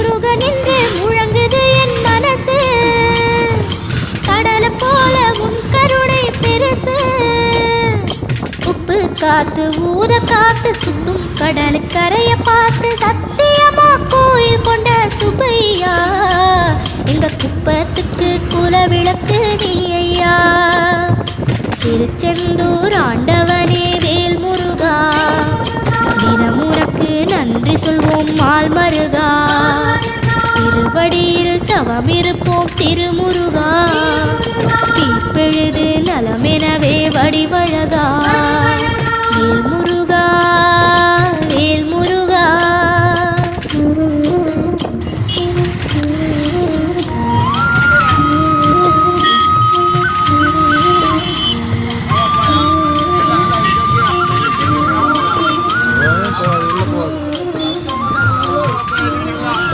முருகன் என்று முழங்குது என் மனசு கடலை போல உன் கருணை பெருசு உப்பு காத்து ஊத காத்து சுத்தும் கடலுக்கரைய பார்த்து சத்தியமா கோயில் கொண்ட சுபையா எங்க குப்பத்துக்கு குலவிளக்கு நீ ஐயா திருச்செந்தூர் ஆண்டவனே வேல் முருகா தினம் உனக்கு நன்றி சொல்வோம் மால் மருகா